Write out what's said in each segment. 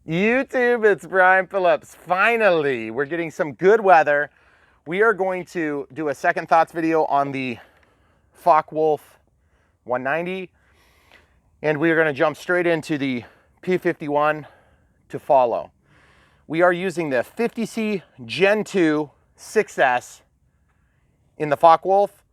YouTube, it's Brian Phillips. Finally, we're getting some good weather. We are going to do a second thoughts video on the Fw-190, and we are going to jump straight into the P-51 to follow. We are using the 50C Gen 2 6S in the Focke-Wulf,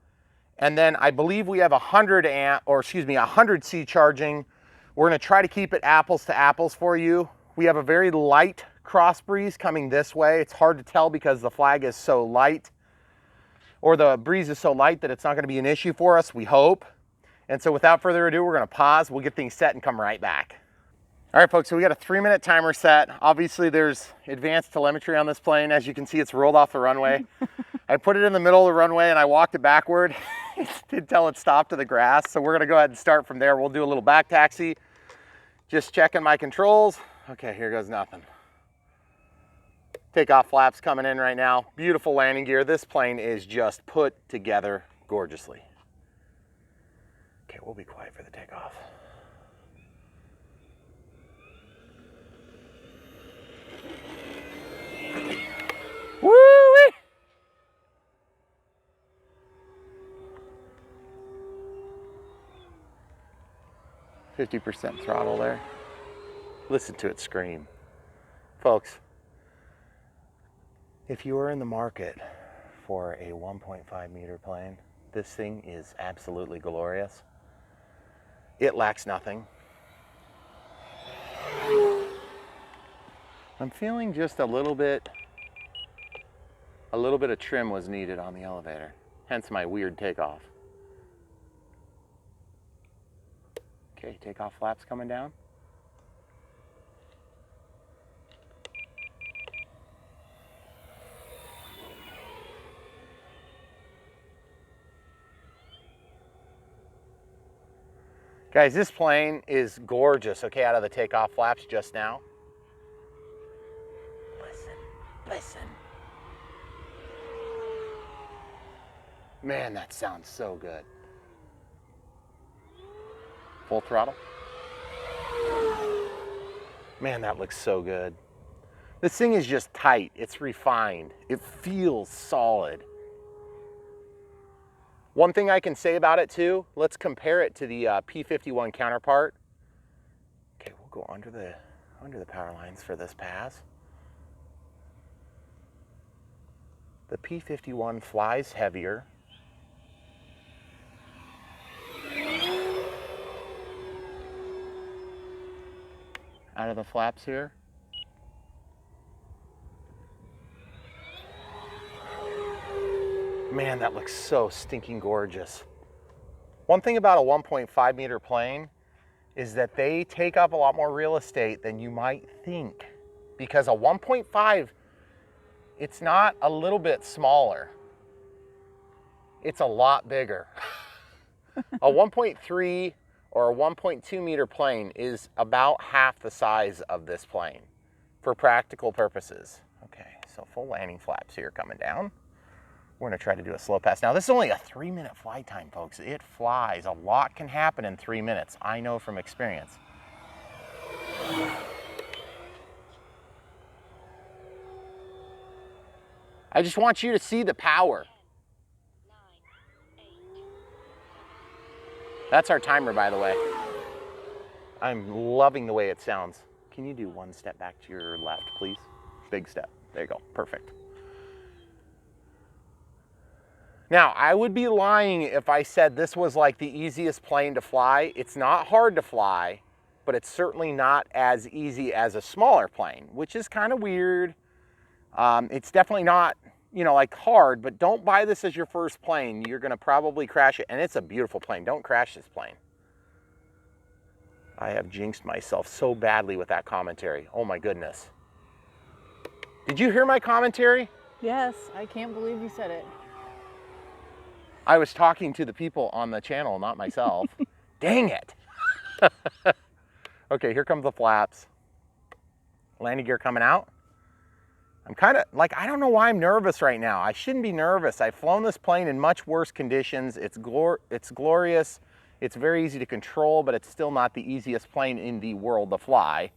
and then I believe we have 100C charging. We're going to try to keep it apples to apples for you. We have a very light cross breeze coming this way. It's hard to tell because the flag is so light, or the breeze is so light that it's not going to be an issue for us, we hope. And so without further ado, we're going to pause. We'll get things set and come right back. All right, folks, so we got a 3-minute timer set. Obviously, there's advanced telemetry on this plane. As you can see, it's rolled off the runway. I put it in the middle of the runway and I walked it backward until it stopped to the grass. So we're going to go ahead and start from there. We'll do a little back taxi, just checking my controls. Okay, here goes nothing. Takeoff flaps coming in right now. Beautiful landing gear. This plane is just put together gorgeously. Okay, we'll be quiet for the takeoff. Woo-wee! %50 throttle there. Listen to it scream. Folks, if you are in the market for a 1.5 meter plane, this thing is absolutely glorious. It lacks nothing. I'm feeling just a little bit of trim was needed on the elevator, hence my weird takeoff. Okay, takeoff flaps coming down. Guys, this plane is gorgeous, okay, out of the takeoff flaps just now. Listen. Man, that sounds so good. Full throttle. Man, that looks so good. This thing is just tight. It's refined. It feels solid. One thing I can say about it too, let's compare it to the P-51 counterpart. Okay, we'll go under the power lines for this pass. The P-51 flies heavier. Out of the flaps here. Man, that looks so stinking gorgeous. One thing about a 1.5 meter plane is that they take up a lot more real estate than you might think. Because a 1.5, it's not a little bit smaller. It's a lot bigger. A 1.3 or a 1.2 meter plane is about half the size of this plane for practical purposes. Okay, so full landing flaps here coming down. We're gonna try to do a slow pass. Now this is only a 3-minute flight time, folks. It flies. A lot can happen in 3 minutes. I know from experience. I just want you to see the power. 9, 8. That's our timer, by the way. I'm loving the way it sounds. Can you do one step back to your left, please? Big step. There you go. Perfect. Now, I would be lying if I said this was like the easiest plane to fly. It's not hard to fly, but it's certainly not as easy as a smaller plane, which is kind of weird. It's definitely not, you know, like hard, but don't buy this as your first plane. You're gonna probably crash it, and it's a beautiful plane. Don't crash this plane. I have jinxed myself so badly with that commentary. Oh my goodness. Did you hear my commentary? Yes, I can't believe you said it. I was talking to the people on the channel, not myself. Dang it. Okay, here comes the flaps. Landing gear coming out. I'm kind of like, I don't know why I'm nervous right now. I shouldn't be nervous. I've flown this plane in much worse conditions. It's glorious. It's very easy to control, but it's still not the easiest plane in the world to fly.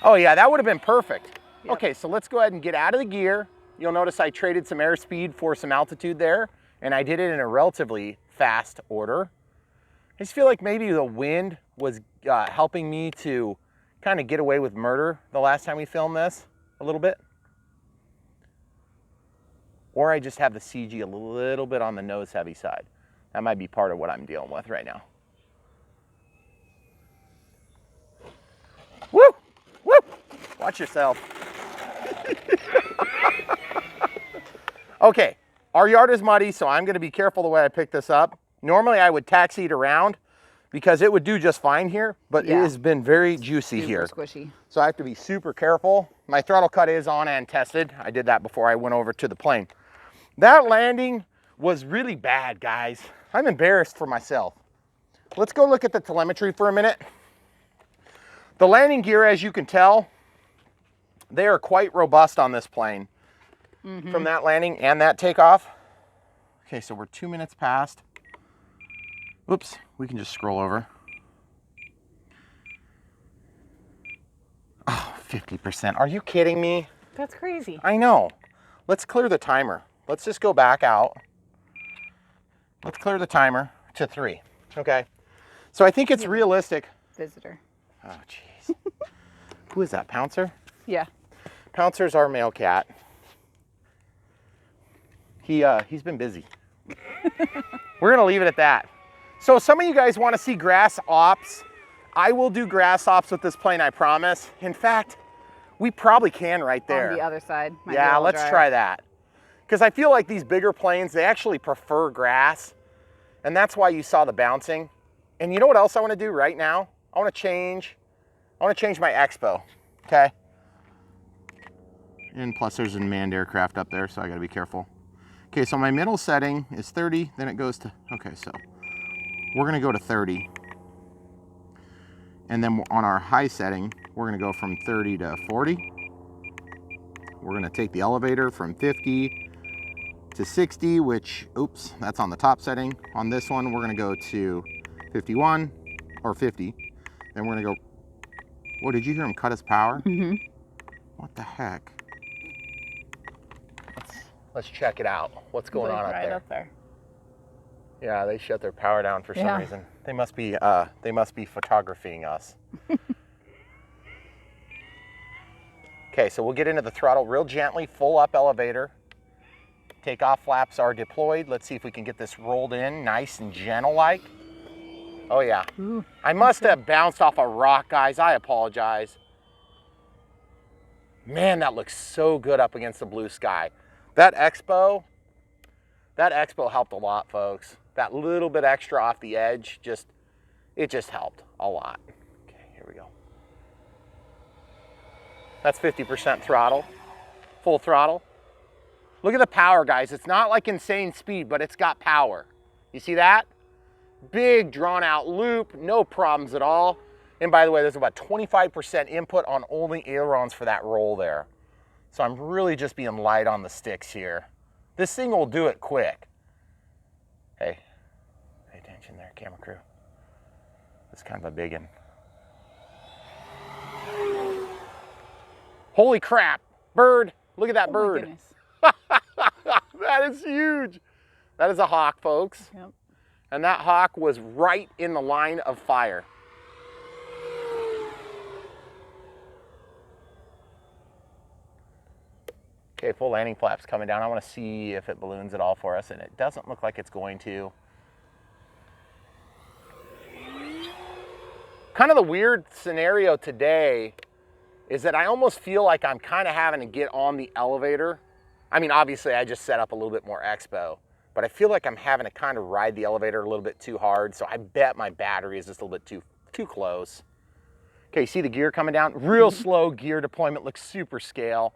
Oh yeah, that would have been perfect. Yep. Okay, so let's go ahead and get out of the gear. You'll notice I traded some airspeed for some altitude there, and I did it in a relatively fast order. I just feel like maybe the wind was helping me to kind of get away with murder the last time we filmed this a little bit. Or I just have the CG a little bit on the nose heavy side. That might be part of what I'm dealing with right now. Woo! Woo! Watch yourself. Okay, our yard is muddy, so I'm gonna be careful the way I pick this up. Normally I would taxi it around because it would do just fine here, but it has been very juicy here. Squishy. So I have to be super careful. My throttle cut is on and tested. I did that before I went over to the plane. That landing was really bad, guys. I'm embarrassed for myself. Let's go look at the telemetry for a minute. The landing gear, as you can tell, they are quite robust on this plane. From that landing and that takeoff. Okay, so we're 2 minutes past. Oops, we can just scroll over. Oh, 50%. Are you kidding me? That's crazy. I know. Let's clear the timer. Let's just go back out. Let's clear the timer to 3. Okay. So I think it's realistic. Visitor. Oh, jeez. Who is that, Pouncer? Yeah. Pouncer's our male cat. He's been busy. We're gonna leave it at that. So some of you guys want to see grass ops. I will do grass ops with this plane, I promise. In fact, we probably can right there. On the other side. Yeah, let's try that. Because I feel like these bigger planes, they actually prefer grass. And that's why you saw the bouncing. And you know what else I want to do right now? I want to change my expo, okay? And plus there's a manned aircraft up there, so I got to be careful. Okay, so my middle setting is 30, then it goes to, okay, so we're gonna go to 30. And then on our high setting, we're gonna go from 30 to 40. We're gonna take the elevator from 50 to 60, which, oops, that's on the top setting. On this one, we're gonna go to 51 or 50. Then we're gonna go, whoa, did you hear him cut his power? Mm-hmm. What the heck? Let's check it out. What's going on right up up there? Yeah, they shut their power down for some reason. They must be photographing us. Okay, so we'll get into the throttle real gently, full up elevator. Takeoff flaps are deployed. Let's see if we can get this rolled in nice and gentle-like. Oh yeah. Ooh, I must have bounced off a rock, guys. I apologize. Man, that looks so good up against the blue sky. That expo helped a lot, folks. That little bit extra off the edge, it just helped a lot. Okay, here we go. That's 50% throttle, full throttle. Look at the power, guys. It's not like insane speed, but it's got power. You see that? Big drawn out loop, no problems at all. And by the way, there's about 25% input on only ailerons for that roll there. So I'm really just being light on the sticks here. This thing will do it quick. Hey, pay attention there, camera crew. It's kind of a big one. Holy crap, bird, look at that bird. My goodness. That is huge. That is a hawk, folks. Yep. And that hawk was right in the line of fire. Okay, full landing flaps coming down. I want to see if it balloons at all for us, and it doesn't look like it's going to. Kind of the weird scenario today is that I almost feel like I'm kind of having to get on the elevator. I mean, obviously I just set up a little bit more expo, but I feel like I'm having to kind of ride the elevator a little bit too hard, so I bet my battery is just a little bit too close. Okay, you see the gear coming down? Real slow gear deployment, looks super scale.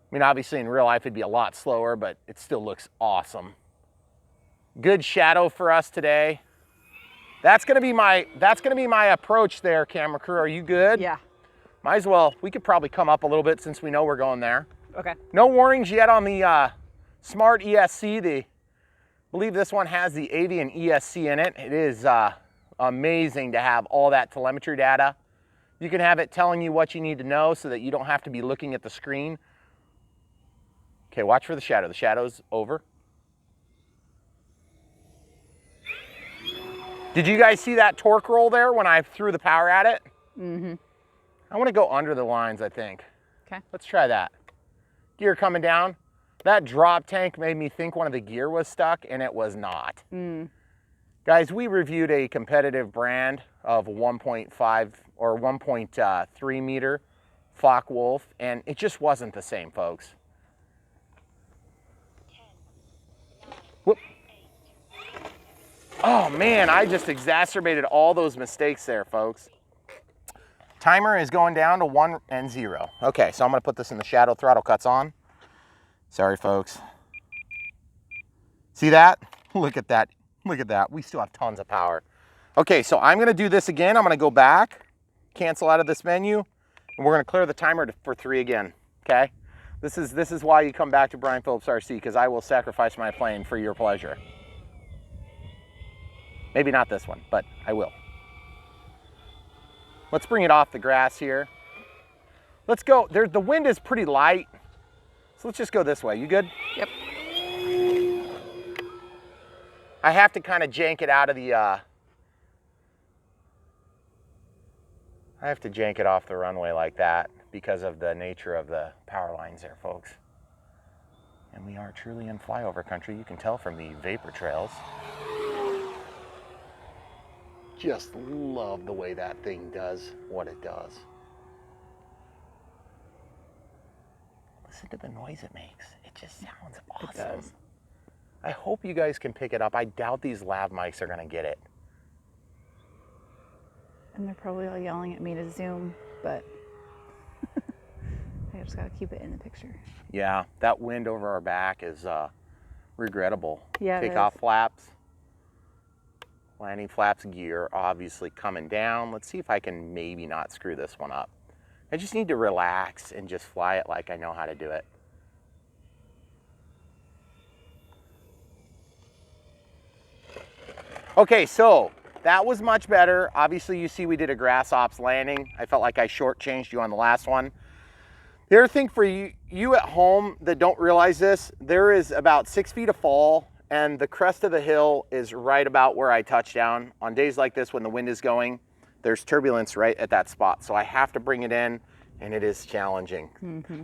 I mean, obviously in real life it'd be a lot slower, but it still looks awesome. Good shadow for us today. That's gonna be my approach there, camera crew. Are you good? Yeah. Might as well. We could probably come up a little bit since we know we're going there. Okay. No warnings yet on the Smart ESC. I believe this one has the Avian ESC in it. It is amazing to have all that telemetry data You can have it telling you what you need to know so that you don't have to be looking at the screen. Okay, watch for the shadow. The shadow's over. Did you guys see that torque roll there when I threw the power at it? Mm-hmm. I want to go under the lines, I think. Okay. Let's try that. Gear coming down. That drop tank made me think one of the gear was stuck, and it was not. Guys, we reviewed a competitive brand of 1.5 or 1.3 meter Focke-Wulf, and it just wasn't the same, folks. 10, 9, Whoop. 8, Oh man, I just exacerbated all those mistakes there, folks. Timer is going down to 1 and 0. Okay, so I'm gonna put this in the shadow. Throttle cuts on. Sorry, folks. See that? Look at that. Look at that. We still have tons of power. Okay, so I'm gonna do this again. I'm gonna go back, cancel out of this menu, and we're gonna clear the timer for 3 again, okay? This is why you come back to Brian Phillips RC, because I will sacrifice my plane for your pleasure. Maybe not this one, but I will. Let's bring it off the grass here. Let's go. The wind is pretty light, so let's just go this way. You good? Yep. I have to kind of jank it out of the, I have to jank it off the runway like that because of the nature of the power lines there, folks. And we are truly in flyover country. You can tell from the vapor trails. Just love the way that thing does what it does. Listen to the noise it makes. It just sounds awesome. It does. I hope you guys can pick it up. I doubt these lav mics are gonna get it. And they're probably all yelling at me to zoom, but I just gotta keep it in the picture. Yeah, that wind over our back is regrettable. Yeah, Take off flaps. Landing flaps gear obviously coming down. Let's see if I can maybe not screw this one up. I just need to relax and just fly it like I know how to do it. Okay, so that was much better. Obviously, you see we did a grass ops landing. I felt like I shortchanged you on the last one. The other thing for you at home that don't realize this, there is about 6 feet of fall, and the crest of the hill is right about where I touch down. On days like this when the wind is going, there's turbulence right at that spot. So I have to bring it in, and it is challenging.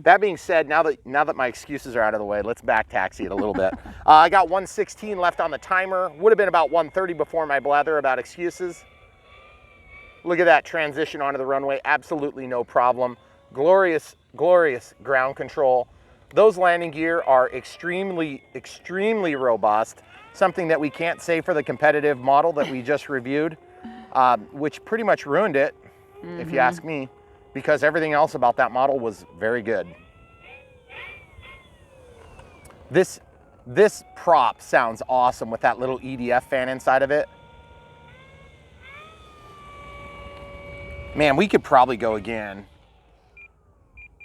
That being said, now that my excuses are out of the way, let's back taxi it a little bit. I got 116 left on the timer. Would have been about 130 before my blather about excuses. Look at that transition onto the runway. Absolutely no problem. Glorious, glorious ground control. Those landing gear are extremely, extremely robust. Something that we can't say for the competitive model that we just reviewed, which pretty much ruined it, if you ask me, because everything else about that model was very good. This prop sounds awesome with that little EDF fan inside of it. Man, we could probably go again.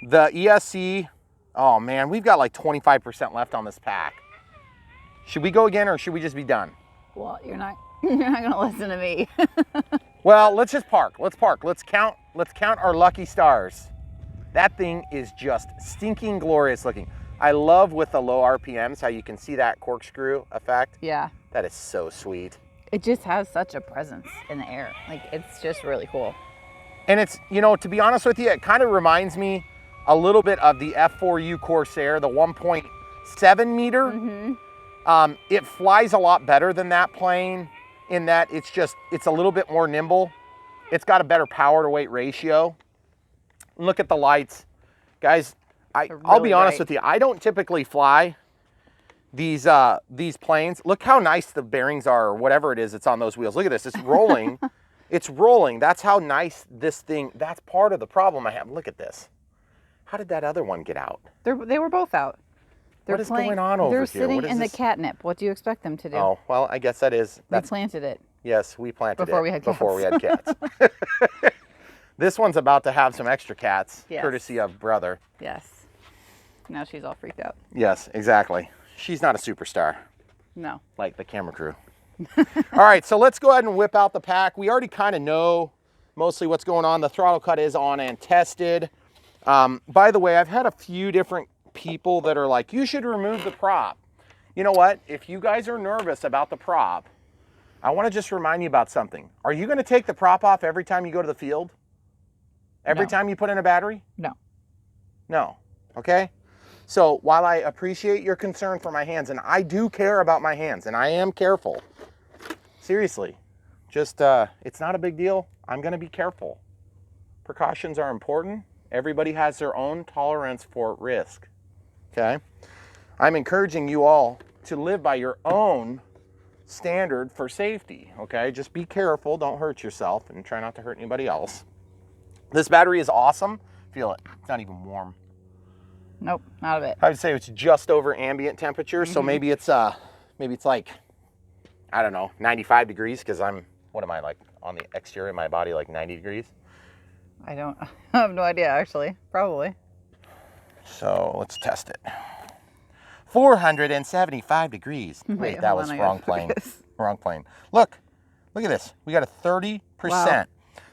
The ESC, oh man, we've got like 25% left on this pack. Should we go again or should we just be done? Well, you're not gonna listen to me. Well, let's just park. Let's park. Let's count our lucky stars. That thing is just stinking glorious looking. I love with the low RPMs how you can see that corkscrew effect. Yeah. That is so sweet. It just has such a presence in the air. Like, it's just really cool. And it's, you know, to be honest with you, it kind of reminds me a little bit of the F4U Corsair, the 1.7 meter. It flies a lot better than that plane in that it's a little bit more nimble. It's got a better power to weight ratio. Look at the lights. Guys, I'll be honest with you, I don't typically fly these planes. Look how nice the bearings are, or whatever it is that's on those wheels. Look at this, it's rolling. It's rolling. That's how nice this thing, that's part of the problem I have. Look at this. How did that other one get out? They were both out. What is going on over here? They're sitting in the catnip. What do you expect them to do? Oh, well, I guess that's they planted it. Yes, we planted Before it we had before we had cats. This one's about to have some extra cats, Yes. courtesy of brother. Yes. Now she's all freaked out. Yes, exactly. She's not a superstar No. like the camera crew. All right, so let's go ahead and whip out the pack. We already kind of know mostly what's going on. The throttle cut is on and tested. By the way, I've had a few different people that are like, you should remove the prop. You know what? If you guys are nervous about the prop, I want to just remind you about something. Are you going to take the prop off every time you go to the field? Every time you put in a battery? No. No. Okay? So while I appreciate your concern for my hands, and I do care about my hands, and I am careful, seriously, just, it's not a big deal. I'm going to be careful. Precautions are important. Everybody has their own tolerance for risk. Okay? I'm encouraging you all to live by your own standard for safety. Okay? Just be careful. Don't hurt yourself and try not to hurt anybody else. This battery is awesome. Feel it. It's not even warm. Nope, not a bit. I would say it's just over ambient temperature. So maybe it's like, I don't know, 95 degrees, because what am I, like on the exterior of my body, like 90 degrees? I have no idea, actually. Probably. So let's test it. 475 degrees. Wait, that was wrong plane. Wrong plane. Look at this. We got a 30%. Wow.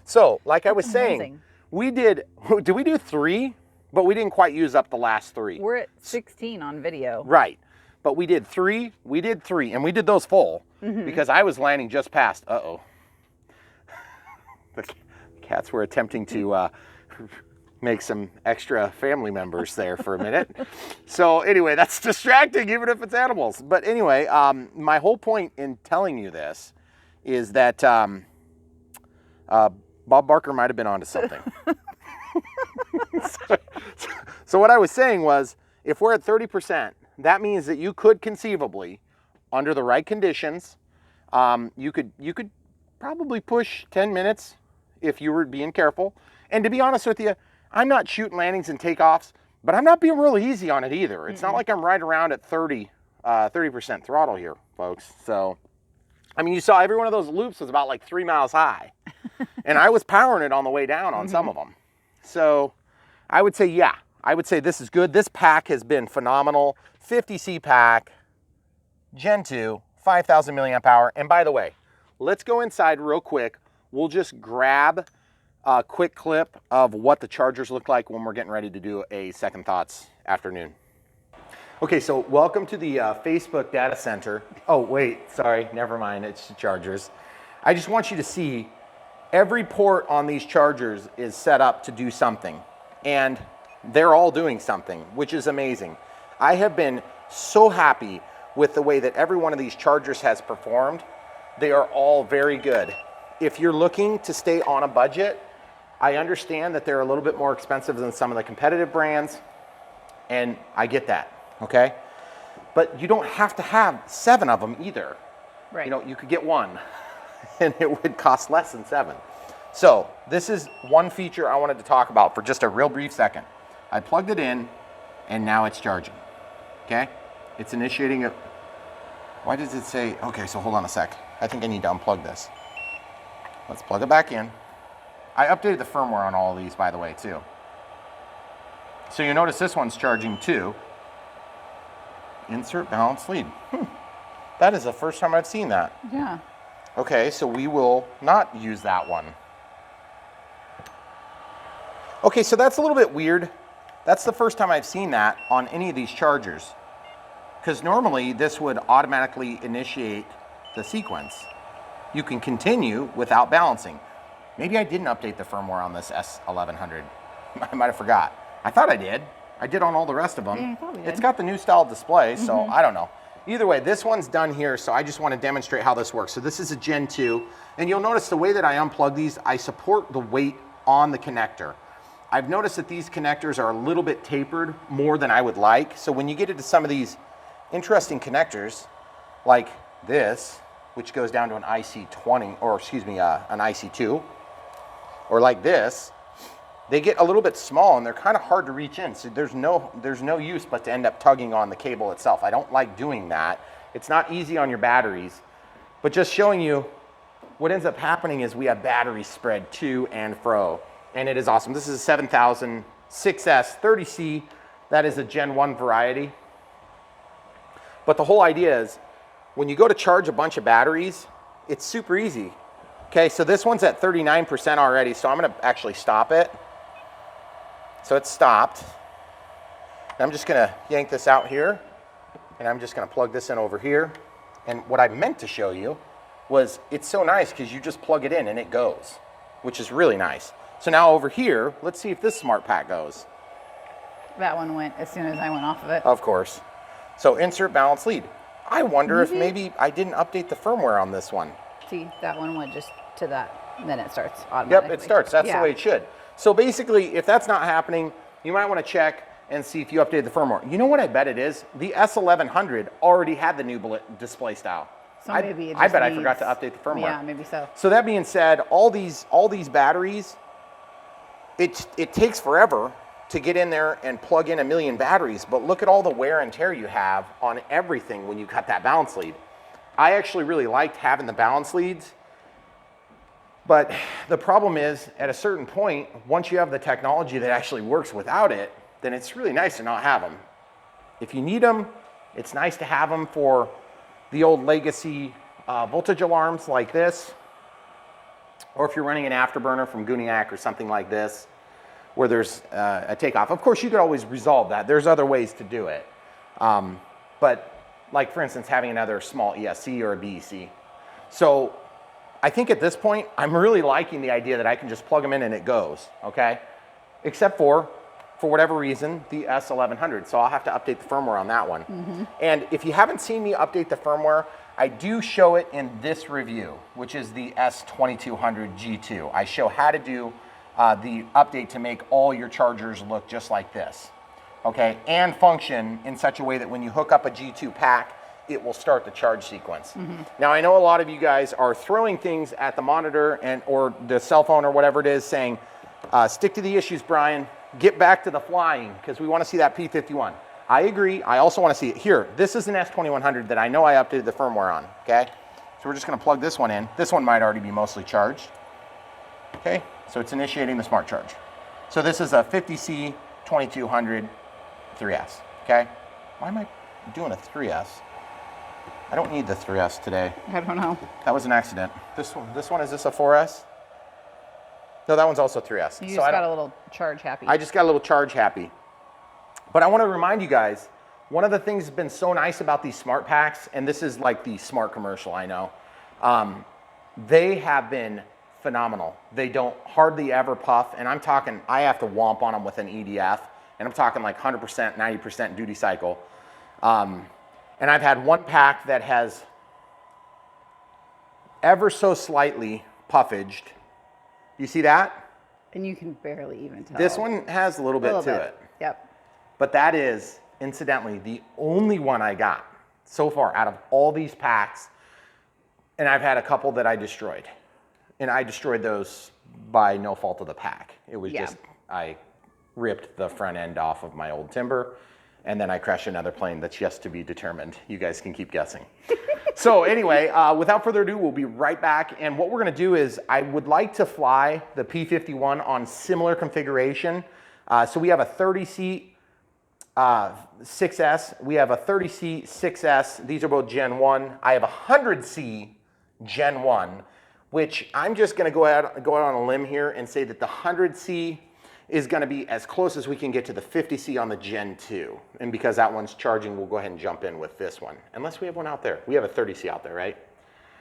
So like I was saying, amazing. we did we do 3? But we didn't quite use up the last 3. We're at 16 on video. Right. But we did 3, and we did those full because I was landing just past, the cats were attempting to make some extra family members there for a minute. So anyway, that's distracting even if it's animals. But anyway, my whole point in telling you this is that Bob Barker might have been onto something. So what I was saying was, if we're at 30%, that means that you could conceivably, under the right conditions, you could probably push 10 minutes if you were being careful. And to be honest with you, I'm not shooting landings and takeoffs, but I'm not being real easy on it either. It's not like I'm right around at 30% throttle here, folks. So, I mean, you saw every one of those loops was about like 3 miles high. And I was powering it on the way down on some of them. So I would say, yeah, I would say this is good. This pack has been phenomenal. 50C pack, Gen 2, 5,000 milliamp hour. And by the way, let's go inside real quick. We'll just grab a quick clip of what the chargers look like when we're getting ready to do a Second Thoughts afternoon. Okay, so welcome to the Facebook data center. Oh, wait, sorry, never mind, it's the chargers. I just want you to see every port on these chargers is set up to do something, and they're all doing something, which is amazing. I have been so happy with the way that every one of these chargers has performed. They are all very good. If you're looking to stay on a budget, I understand that they're a little bit more expensive than some of the competitive brands, and I get that, okay? But you don't have to have 7 of them either. Right. You know, you could get 1. And it would cost less than 7. So this is one feature I wanted to talk about for just a real brief second. I plugged it in, and now it's charging. Okay? It's initiating it. Why does it say, okay, so hold on a sec. I think I need to unplug this. Let's plug it back in. I updated the firmware on all of these, by the way, too. So you notice this one's charging too. Insert balanced lead. That is the first time I've seen that. Yeah. Okay, so we will not use that one. Okay, so that's a little bit weird. That's the first time I've seen that on any of these chargers. Because normally this would automatically initiate the sequence. You can continue without balancing. Maybe I didn't update the firmware on this S1100. I might have forgot. I thought I did. I did on all the rest of them. Yeah, I thought we did. It's got the new style display, so I don't know. Either way, this one's done here, so I just want to demonstrate how this works. So this is a Gen 2, and you'll notice the way that I unplug these, I support the weight on the connector. I've noticed that these connectors are a little bit tapered more than I would like. So when you get into some of these interesting connectors, like this, which goes down to an IC20, or excuse me, an IC2, or like this, they get a little bit small and they're kind of hard to reach in. So there's no use but to end up tugging on the cable itself. I don't like doing that. It's not easy on your batteries, but just showing you what ends up happening is we have batteries spread to and fro, and it is awesome. This is a 7000 6S 30C. That is a Gen 1 variety. But the whole idea is when you go to charge a bunch of batteries, it's super easy. Okay, so this one's at 39% already, so I'm gonna actually stop it. So it's stopped. And I'm just gonna yank this out here, and I'm just gonna plug this in over here. And what I meant to show you was it's so nice because you just plug it in and it goes, which is really nice. So now over here, let's see if this smart pack goes. That one went as soon as I went off of it. Of course. So insert balance lead. I wonder if maybe I didn't update the firmware on this one. See, that one went just to that, then it starts automatically. Yep, it starts. That's the way it should. So basically, if that's not happening, you might want to check and see if you updated the firmware. You know what I bet it is? The S1100 already had the new display style. So maybe it just I bet I forgot to update the firmware. Yeah, maybe so. So that being said, all these batteries, it takes forever to get in there and plug in a million batteries, but look at all the wear and tear you have on everything when you cut that balance lead. I actually really liked having the balance leads, but the problem is at a certain point, once you have the technology that actually works without it, then it's really nice to not have them. If you need them, it's nice to have them for the old legacy voltage alarms like this, or if you're running an afterburner from Guniac or something like this, where there's a takeoff. Of course, you could always resolve that. There's other ways to do it. But like, for instance, having another small ESC or a BEC. So I think at this point, I'm really liking the idea that I can just plug them in and it goes, okay? Except for whatever reason, the S1100. So I'll have to update the firmware on that one. And if you haven't seen me update the firmware, I do show it in this review, which is the S2200 G2. I show how to do the update to make all your chargers look just like this, okay? And function in such a way that when you hook up a G2 pack, it will start the charge sequence. Now, I know a lot of you guys are throwing things at the monitor or the cell phone or whatever it is saying, stick to the issues, Brian, get back to the flying, because we want to see that P-51. I agree. I also want to see it. Here, this is an S2100 that I know I updated the firmware on, okay? So we're just going to plug this one in. This one might already be mostly charged, okay? So it's initiating the smart charge. So this is a 50C 2200 3S, okay? Why am I doing a 3S? I don't need the 3S today. I don't know. That was an accident. This one, is this a 4S? No, that one's also 3S. You just got a little charge happy. I just got a little charge happy. But I want to remind you guys, one of the things that's been so nice about these smart packs, and this is like the smart commercial, I know, they have been phenomenal. They don't hardly ever puff, and I'm talking, I have to womp on them with an EDF, and I'm talking like 100%, 90% duty cycle. And I've had one pack that has ever so slightly puffaged. You see that? And you can barely even tell. This one has a little bit to it. Yep. But that is, incidentally, the only one I got so far out of all these packs. And I've had a couple that I destroyed. And I destroyed those by no fault of the pack. It was just, I ripped the front end off of my old timber, and then I crashed another plane that's yet to be determined. You guys can keep guessing. So anyway, without further ado, we'll be right back. And what we're gonna do is, I would like to fly the P-51 on similar configuration. So we have a 30-seat 6S. We have a 30-seat 6S. These are both Gen 1. I have a 100C Gen 1, which I'm just gonna go out on a limb here and say that the 100C is gonna be as close as we can get to the 50C on the Gen 2. And because that one's charging, we'll go ahead and jump in with this one. Unless we have one out there. We have a 30C out there, right?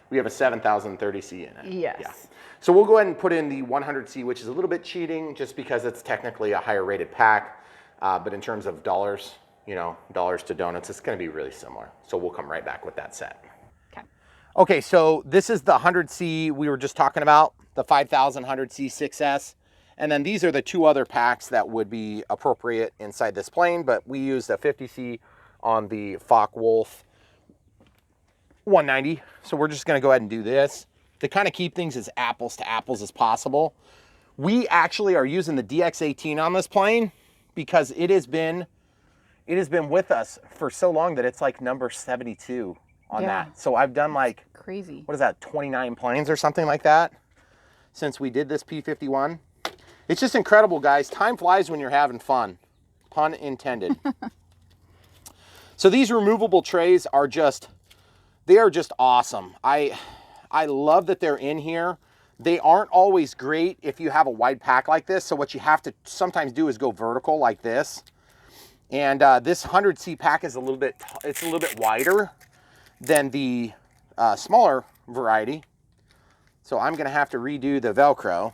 We have a 7000 30C in it. Yes. Yeah. So we'll go ahead and put in the 100C, which is a little bit cheating just because it's technically a higher rated pack. But in terms of dollars, you know, dollars to donuts, it's gonna be really similar. So we'll come right back with that set. Okay, so this is the 100C we were just talking about, the 5000 100C 6S. And then these are the two other packs that would be appropriate inside this plane, but we used a 50C on the Fw-190. So we're just gonna go ahead and do this to kind of keep things as apples to apples as possible. We actually are using the DX18 on this plane because it has been with us for so long that it's like number 72 on that. So I've done like, crazy. What is that, 29 planes or something like that since we did this P-51. It's just incredible, guys. Time flies when you're having fun. Pun intended. So these removable trays are just, they are just awesome. I love that they're in here. They aren't always great if you have a wide pack like this. So what you have to sometimes do is go vertical like this. And this 100C pack is a little bit wider than the smaller variety. So I'm gonna have to redo the Velcro.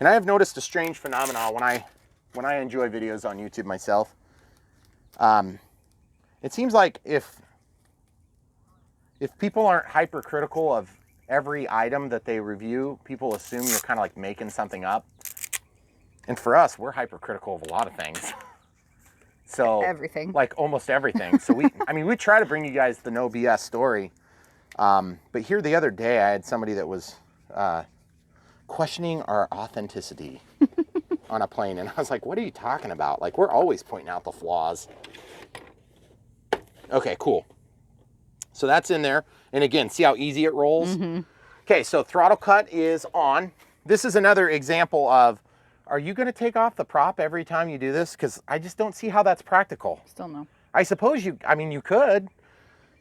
And I have noticed a strange phenomenon when I enjoy videos on YouTube myself. It seems like if people aren't hypercritical of every item that they review, people assume you're kind of like making something up. And for us, we're hypercritical of a lot of things. So Everything. like almost everything. So we try to bring you guys the no BS story. But here the other day, I had somebody that was questioning our authenticity on a plane. And I was like, what are you talking about? Like, we're always pointing out the flaws. Okay, cool. So that's in there. And again, see how easy it rolls? Mm-hmm. Okay, so throttle cut is on. This is another example of, are you gonna take off the prop every time you do this? Because I just don't see how that's practical. Still no. I suppose you could,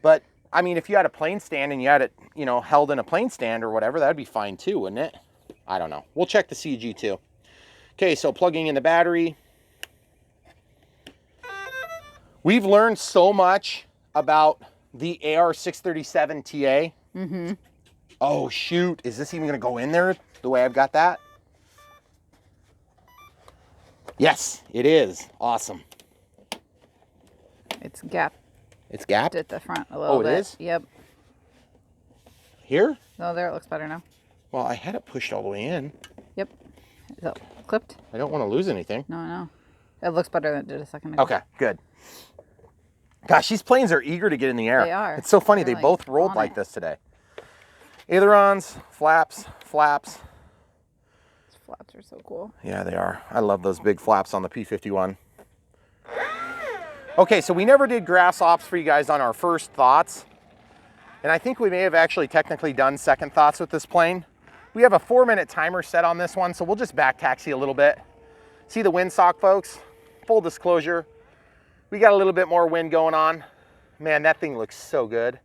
but I mean, if you had a plane stand and you had it, you know, held in a plane stand or whatever, that'd be fine too, wouldn't it? I don't know. We'll check the CG too. Okay, so plugging in the battery. We've learned so much about the AR637 TA. Mm-hmm. Oh shoot, is this even gonna go in there the way I've got that? Yes, it is. Awesome. It's gapped It's gapped? at the front a little bit. Oh, it is? Yep. Here? No, there it looks better now. Well, I had it pushed all the way in. Yep. Is it clipped? I don't want to lose anything. No. It looks better than it did a second ago. Okay, good. Gosh, these planes are eager to get in the air. They are. It's so funny. They're They like both rolled on like it. this today. Ailerons, flaps. These flaps are so cool. Yeah, they are. I love those big flaps on the P-51. Okay, so we never did grass ops for you guys on our first thoughts. And I think we may have actually technically done second thoughts with this plane. We have a 4-minute timer set on this one, so we'll just back taxi a little bit. See the windsock, folks? Full disclosure, we got a little bit more wind going on. Man, that thing looks so good.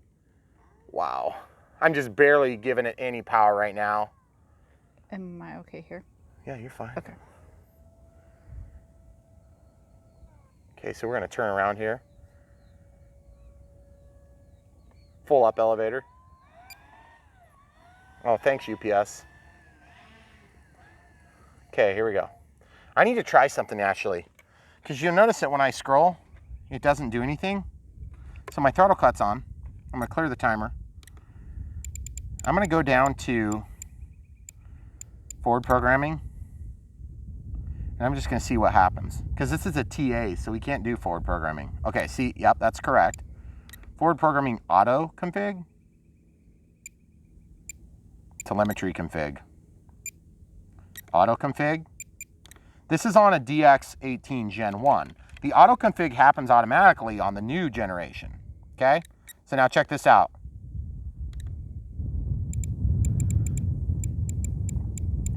Wow. I'm just barely giving it any power right now. Am I okay here? Yeah, you're fine. Okay. Okay, so we're gonna turn around here. Full up elevator. Oh, thanks, UPS. Okay, here we go. I need to try something actually, because you'll notice that when I scroll, it doesn't do anything. So my throttle cut's on. I'm gonna clear the timer. I'm gonna go down to forward programming. And I'm just gonna see what happens. Because this is a TA, so we can't do forward programming. Okay, see, yep, that's correct. Forward programming auto config. Telemetry config. Auto config. This is on a DX18 Gen 1. The auto config happens automatically on the new generation. Okay? So now check this out.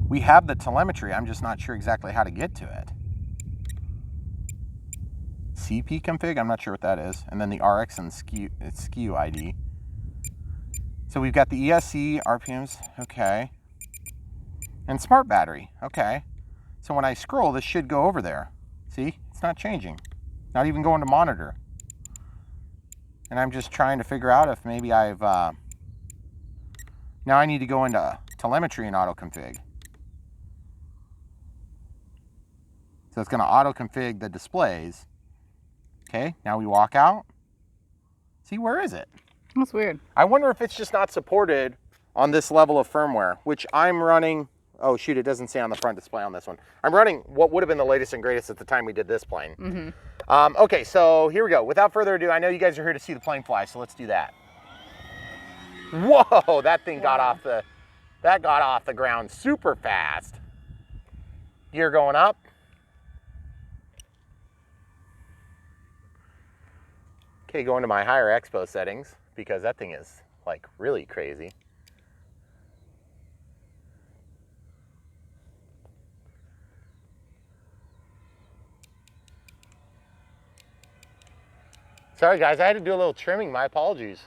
We have the telemetry, I'm just not sure exactly how to get to it. CP config, I'm not sure what that is. And then the RX and SKU ID. So we've got the ESC, RPMs, okay. And smart battery, okay. So when I scroll, this should go over there. See, it's not changing. Not even going to monitor. And I'm just trying to figure out if maybe I've, now I need to go into telemetry and auto config. So it's gonna auto config the displays. Okay, now we walk out. See, where is it? That's weird. I wonder if it's just not supported on this level of firmware, which I'm running. Oh shoot, it doesn't say on the front display on this one. I'm running what would have been the latest and greatest at the time we did this plane. Mm-hmm. Okay, so here we go. Without further ado, I know you guys are here to see the plane fly, so let's do that. Whoa, that thing got off the ground super fast. Gear going up. Okay, going to my higher expo settings because that thing is like really crazy. Sorry guys, I had to do a little trimming, my apologies.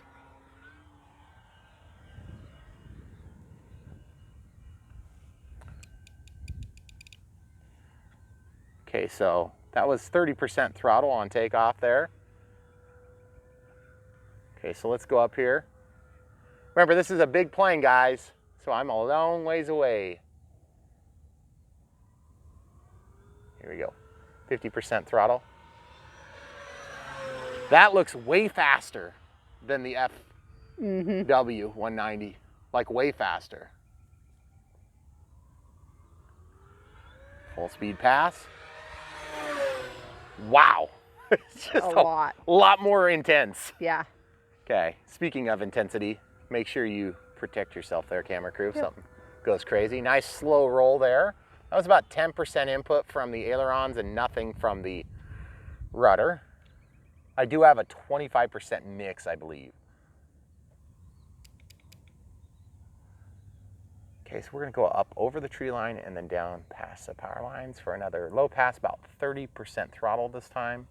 Okay, so that was 30% throttle on takeoff there. Okay, so let's go up here. Remember, this is a big plane, guys, so I'm a long ways away. Here we go, 50% throttle. That looks way faster than the Fw-190, like way faster. Full speed pass. Wow, it's just a lot more intense. Yeah. Okay, speaking of intensity, make sure you protect yourself there, camera crew, if something goes crazy. Nice slow roll there. That was about 10% input from the ailerons and nothing from the rudder. I do have a 25% mix, I believe. Okay, so we're gonna go up over the tree line and then down past the power lines for another low pass, about 30% throttle this time.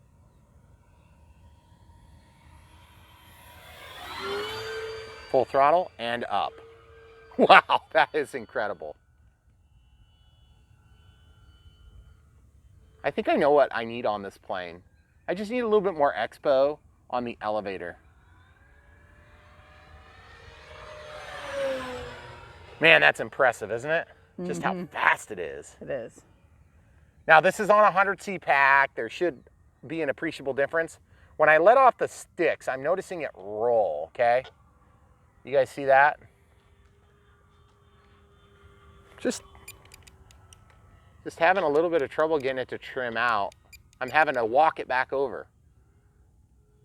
Full throttle and up. Wow, that is incredible. I think I know what I need on this plane. I just need a little bit more expo on the elevator. Man, that's impressive, isn't it? Just how fast it is. It is. Now, this is on a 100C pack. There should be an appreciable difference. When I let off the sticks, I'm noticing it roll, okay? You guys see that? Just having a little bit of trouble getting it to trim out. I'm having to walk it back over.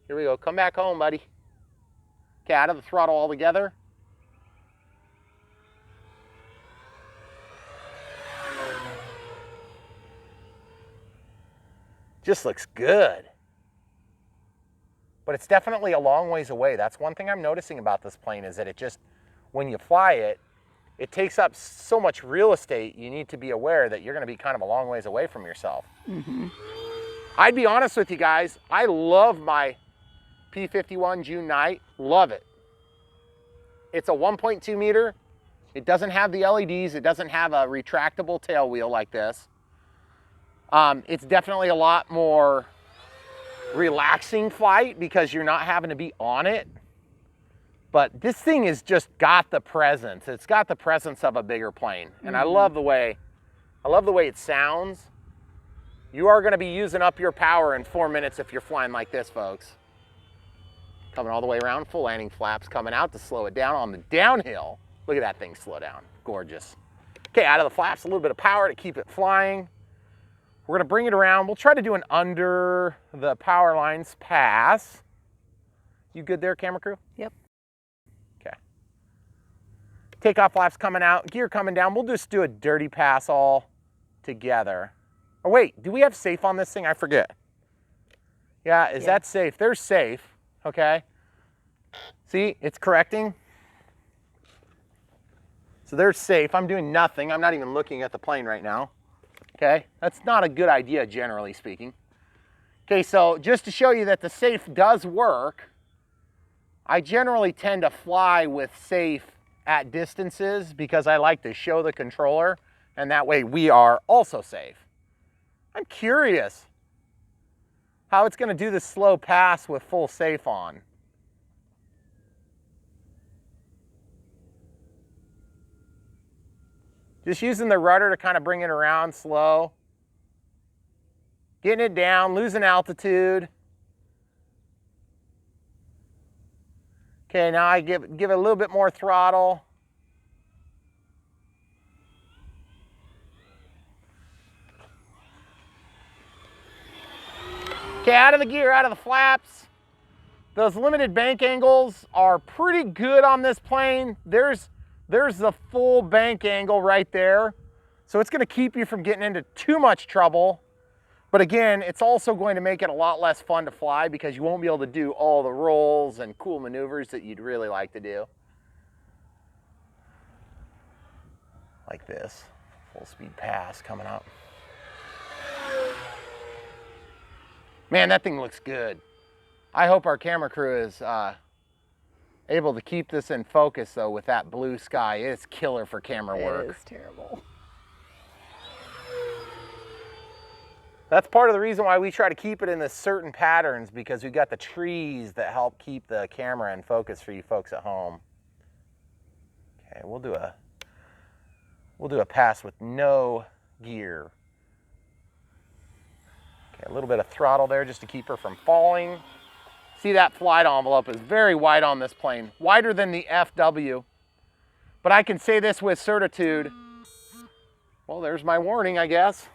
Here we go, come back home, buddy. Okay, out of the throttle altogether. Just looks good. But it's definitely a long ways away. That's one thing I'm noticing about this plane is that it just, when you fly it, it takes up so much real estate, you need to be aware that you're gonna be kind of a long ways away from yourself. I'd be honest with you guys, I love my P-51 June night, love it. It's a 1.2 meter. It doesn't have the LEDs. It doesn't have a retractable tail wheel like this. It's definitely a lot more relaxing flight because you're not having to be on it. But this thing has just got the presence. It's got the presence of a bigger plane. And I love the way it sounds. You are gonna be using up your power in 4 minutes if you're flying like this, folks. Coming all the way around, full landing flaps coming out to slow it down on the downhill. Look at that thing slow down, gorgeous. Okay, out of the flaps, a little bit of power to keep it flying. We're gonna bring it around. We'll try to do an under the power lines pass. You good there, camera crew? Yep. Okay. Takeoff flaps coming out, gear coming down. We'll just do a dirty pass all together. Oh wait, do we have safe on this thing? I forget. Yeah, is that safe? There's safe, okay. See, it's correcting. So there's safe. I'm doing nothing. I'm not even looking at the plane right now. Okay, that's not a good idea, generally speaking. Okay, so just to show you that the safe does work, I generally tend to fly with safe at distances because I like to show the controller, and that way we are also safe. I'm curious how it's gonna do this slow pass with full safe on. Just using the rudder to kind of bring it around slow. Getting it down, losing altitude. Okay, now I give it a little bit more throttle. Okay, out of the gear, out of the flaps. Those limited bank angles are pretty good on this plane. There's the full bank angle right there. So it's gonna keep you from getting into too much trouble. But again, it's also going to make it a lot less fun to fly because you won't be able to do all the rolls and cool maneuvers that you'd really like to do. Like this, full speed pass coming up. Man, that thing looks good. I hope our camera crew is able to keep this in focus though with that blue sky. It's killer for camera work. It is terrible. That's part of the reason why we try to keep it in this certain patterns, because we've got the trees that help keep the camera in focus for you folks at home. Okay, we'll do a pass with no gear. Okay, a little bit of throttle there just to keep her from falling. See, that flight envelope is very wide on this plane, wider than the FW. But I can say this with certitude. Well, there's my warning, I guess.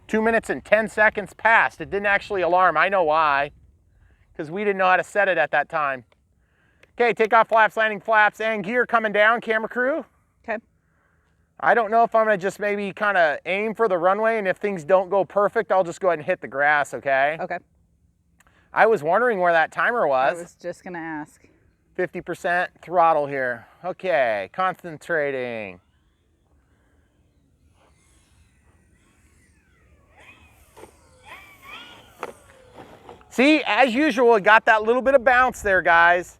2 minutes and 10 seconds passed. It didn't actually alarm. I know why. Because we didn't know how to set it at that time. Okay, takeoff flaps, landing flaps, and gear coming down, camera crew. Okay. I don't know if I'm gonna just maybe kind of aim for the runway, and if things don't go perfect, I'll just go ahead and hit the grass, okay? Okay. I was wondering where that timer was. I was just gonna ask. 50% throttle here. Okay, concentrating. See, as usual, it got that little bit of bounce there, guys.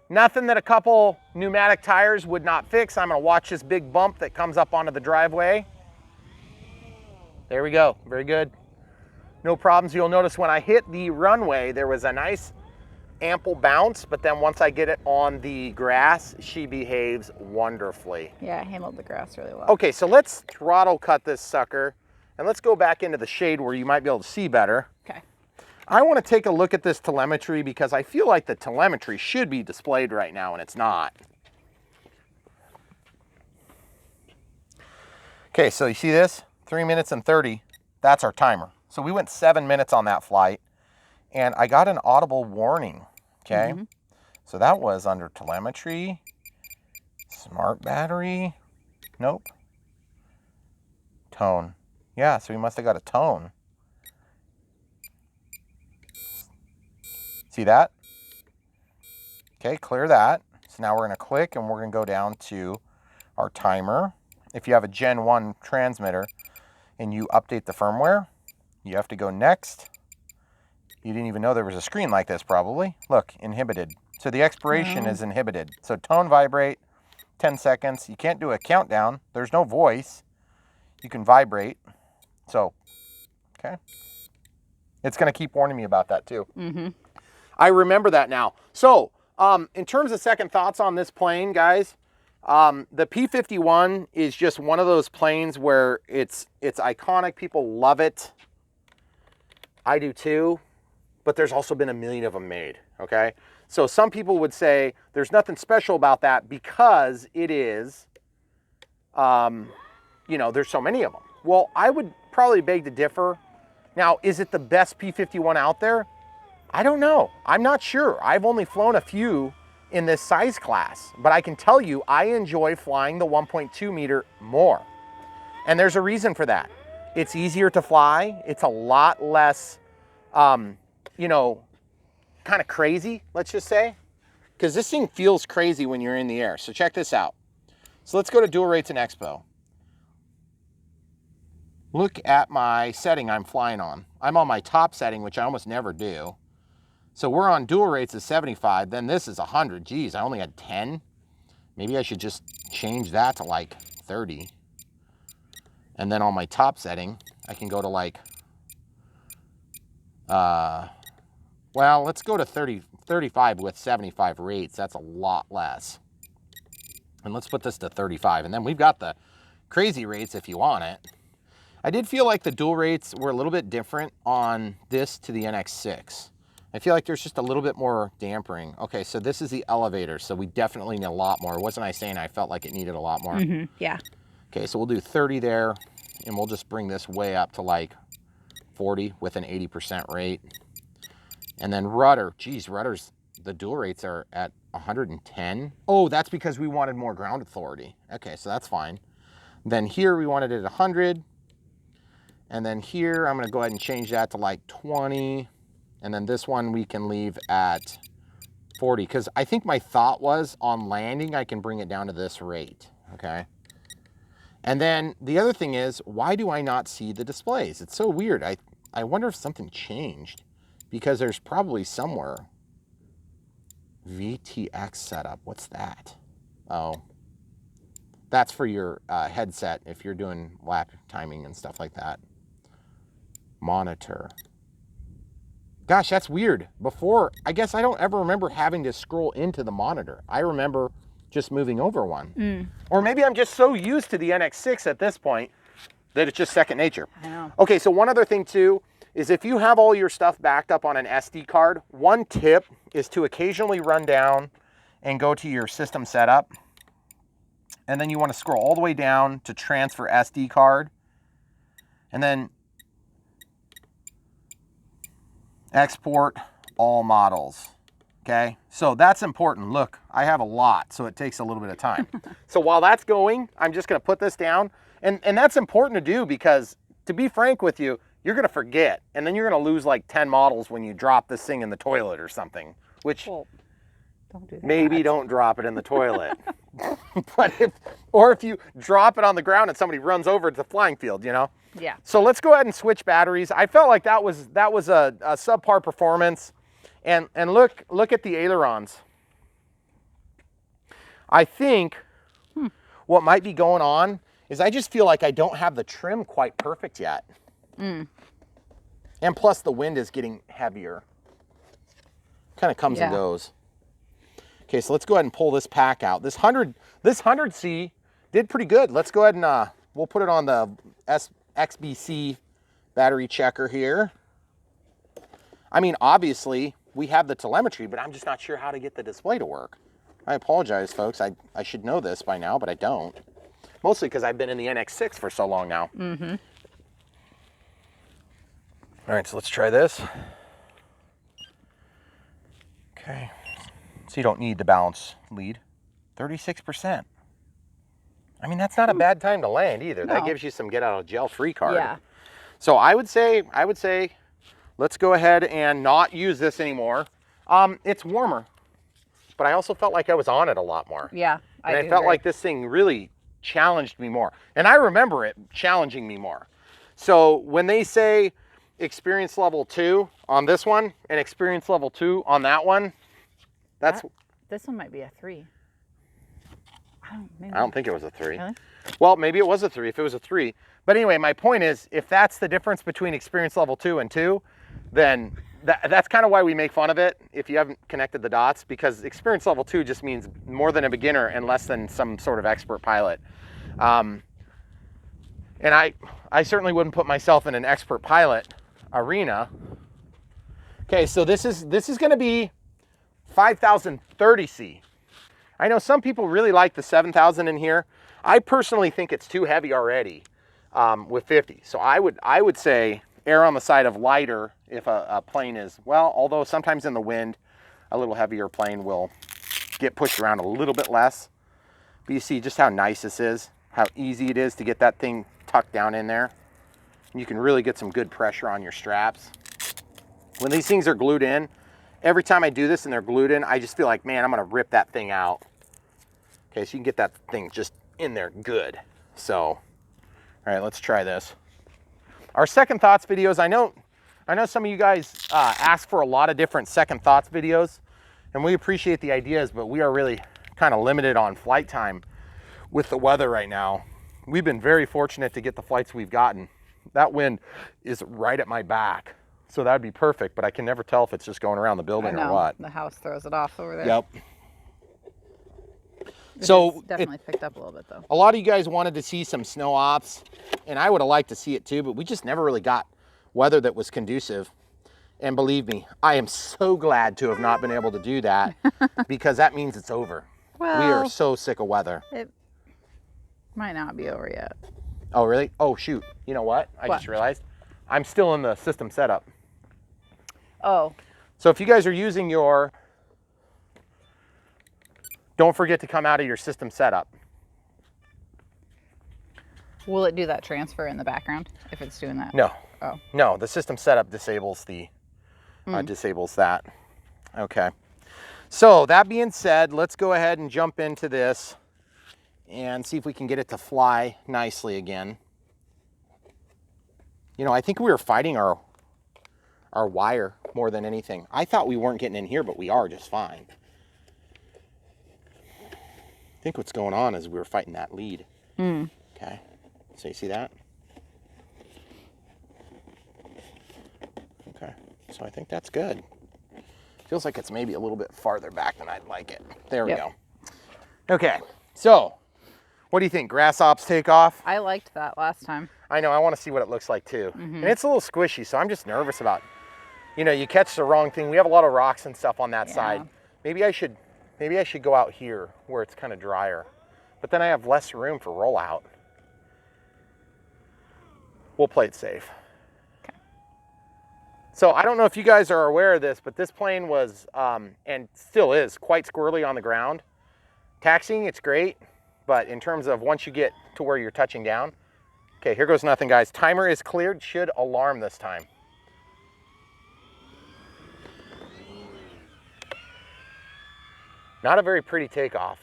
Nothing that a couple pneumatic tires would not fix. I'm gonna watch this big bump that comes up onto the driveway. There we go, very good. No problems. You'll notice when I hit the runway, there was a nice ample bounce, but then once I get it on the grass, she behaves wonderfully. Yeah, I handled the grass really well. Okay, so let's throttle cut this sucker, and let's go back into the shade where you might be able to see better. Okay. I want to take a look at this telemetry because I feel like the telemetry should be displayed right now and it's not. Okay, so you see this? 3 minutes and 30. That's our timer. So we went 7 minutes on that flight and I got an audible warning. Okay. Mm-hmm. So that was under telemetry, smart battery. Nope. Tone. Yeah, so we must have got a tone. See that? Okay, clear that. So now we're gonna click and we're gonna go down to our timer. If you have a Gen 1 transmitter and you update the firmware, you have to go next. You didn't even know there was a screen like this probably. Look, inhibited. So the expiration is inhibited. So tone vibrate, 10 seconds. You can't do a countdown. There's no voice. You can vibrate. So, okay. It's gonna keep warning me about that too. Mm-hmm. I remember that now. So, in terms of second thoughts on this plane, guys, the P-51 is just one of those planes where it's iconic. People love it. I do too, but there's also been a million of them made, okay? So some people would say there's nothing special about that because it is, you know, there's so many of them. Well, I would probably beg to differ. Now, is it the best P-51 out there? I don't know. I'm not sure. I've only flown a few in this size class, but I can tell you I enjoy flying the 1.2 meter more. And there's a reason for that. It's easier to fly. It's a lot less, you know, kind of crazy, let's just say, because this thing feels crazy when you're in the air. So check this out. So let's go to dual rates and expo. Look at my setting I'm flying on. I'm on my top setting, which I almost never do. So we're on dual rates of 75, then this is 100. Geez, I only had 10. Maybe I should just change that to like 30. And then on my top setting, I can go to like, well, let's go to 35 with 75 rates. That's a lot less. And let's put this to 35. And then we've got the crazy rates if you want it. I did feel like the dual rates were a little bit different on this to the NX6. I feel like there's just a little bit more dampering. Okay, so this is the elevator, so we definitely need a lot more. Wasn't I saying I felt like it needed a lot more? Mm-hmm. Yeah. Okay, so we'll do 30 there, and we'll just bring this way up to like 40 with an 80% rate. And then rudder, geez, rudders, the dual rates are at 110. Oh, that's because we wanted more ground authority. Okay, so that's fine. Then here we wanted it at 100. And then here, I'm gonna go ahead and change that to like 20. And then this one we can leave at 40, because I think my thought was on landing, I can bring it down to this rate, okay? And then the other thing is, why do I not see the displays? It's so weird. I wonder if something changed, because there's probably somewhere. VTX setup, what's that? Oh, That's for your headset if you're doing lap timing and stuff like that. Monitor. Gosh, that's weird. Before, I guess I don't ever remember having to scroll into the monitor. I remember just moving over one. Or maybe I'm just so used to the NX6 at this point that it's just second nature. I know. Okay, so one other thing too is if you have all your stuff backed up on an SD card, one tip is to occasionally run down and go to your system setup. And then you want to scroll all the way down to transfer SD card. And then export all models. Okay, so that's important. Look, I have a lot, so it takes a little bit of time. So while that's going, I'm just going to put this down. And that's important to do because, to be frank with you, you're going to forget. And then you're going to lose like 10 models when you drop this thing in the toilet or something. Which, Well, don't do that. maybe don't drop it in the toilet. But if you drop it on the ground and somebody runs over to the flying field, you know? Yeah. So let's go ahead and switch batteries. I felt like that was a subpar performance. And look at the ailerons. I think what might be going on is I just feel like I don't have the trim quite perfect yet. And plus the wind is getting heavier. Kind of comes and goes. Okay, so let's go ahead and pull this pack out. This 100C did pretty good. Let's go ahead and we'll put it on the XBC battery checker here. I mean, obviously we have the telemetry, but I'm just not sure how to get the display to work. I apologize, folks. I should know this by now, but I don't. Mostly because I've been in the NX6 for so long now. All right, so let's try this. Okay, so you don't need the balance lead. 36%. I mean, that's not a bad time to land either. No. That gives you some get out of jail free card. Yeah. So I would say, let's go ahead and not use this anymore. It's warmer, but I also felt like I was on it a lot more. Yeah. And I felt like this thing really challenged me more. And I remember it challenging me more. So when they say experience level 2 on this one and experience level 2 on that one, This one might be a 3. I don't think it was a 3. Really? Well, maybe it was a 3 if it was a 3. But anyway, my point is, if that's the difference between experience level 2 and 2, then that's kind of why we make fun of it if you haven't connected the dots, because experience level 2 just means more than a beginner and less than some sort of expert pilot. And I certainly wouldn't put myself in an expert pilot arena. Okay, so this is going to be 5030C. I know some people really like the 7000 in here. I personally think it's too heavy already with 50. So I would say err on the side of lighter if a plane is, well, although sometimes in the wind, a little heavier plane will get pushed around a little bit less. But you see just how nice this is, how easy it is to get that thing tucked down in there. You can really get some good pressure on your straps. When these things are glued in, every time I do this and they're glued in, I just feel like, man, I'm gonna rip that thing out. Okay, so you can get that thing just in there good. So, all right, let's try this. Our second thoughts videos, I know some of you guys ask for a lot of different second thoughts videos, and we appreciate the ideas, but we are really kind of limited on flight time with the weather right now. We've been very fortunate to get the flights we've gotten. That wind is right at my back, so that'd be perfect, but I can never tell if it's just going around the building or what. The house throws it off over there. Yep. So definitely picked up a little bit though. A lot of you guys wanted to see some snow ops, and I would have liked to see it too, but we just never really got weather that was conducive. And believe me, I am so glad to have not been able to do that because that means it's over. Well, we are so sick of weather. It might not be over yet. Oh, really? Oh, shoot. You know what? I just realized I'm still in the system setup. Oh. So if you guys are using your, don't forget to come out of your system setup. Will it do that transfer in the background if it's doing that? No. Oh. No, the system setup disables the disables that. Okay. So that being said, let's go ahead and jump into this and see if we can get it to fly nicely again. You know, I think we were fighting our wire more than anything. I thought we weren't getting in here, but we are just fine. I think what's going on is we were fighting that lead. Okay, so you see that? Okay, so I think that's good. Feels like it's maybe a little bit farther back than I'd like it. There we go. Okay, so what do you think? Grass ops take off? I liked that last time. I know, I want to see what it looks like too. And it's a little squishy, so I'm just nervous about, you know, you catch the wrong thing. We have a lot of rocks and stuff on that side. Maybe I should go out here where it's kind of drier, but then I have less room for rollout. We'll play it safe. Okay. So I don't know if you guys are aware of this, but this plane was, and still is, quite squirrely on the ground. Taxiing, it's great, but in terms of once you get to where you're touching down, okay, here goes nothing, guys. Timer is cleared, should alarm this time. Not a very pretty takeoff.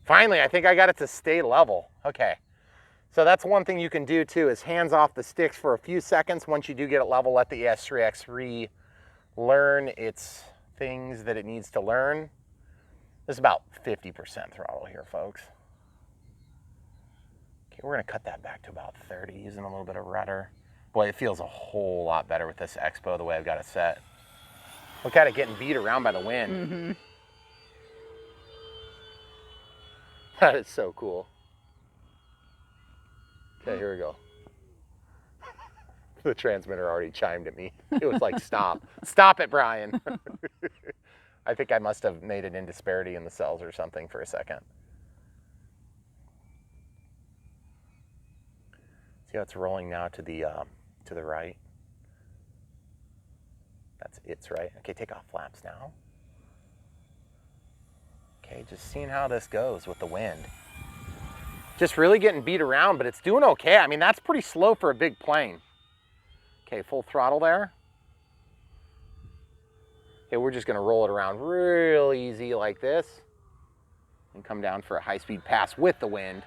Finally, I think I got it to stay level. Okay, so that's one thing you can do too, is hands off the sticks for a few seconds. Once you do get it level, let the ES3X3 learn its things that it needs to learn. There's about 50% throttle here, folks. Okay, we're gonna cut that back to about 30, using a little bit of rudder. Boy, it feels a whole lot better with this Expo the way I've got it set. Look at it getting beat around by the wind. That is so cool. Okay, here we go. The transmitter already chimed at me. It was like, stop. Stop it, Brian. I think I must have made an indisparity in the cells or something for a second. See how it's rolling now to the right? That's its right. Okay, take off flaps now. Okay, just seeing how this goes with the wind. Just really getting beat around, but it's doing okay. I mean, that's pretty slow for a big plane. Okay, full throttle there. Okay, we're just gonna roll it around real easy like this and come down for a high-speed pass with the wind.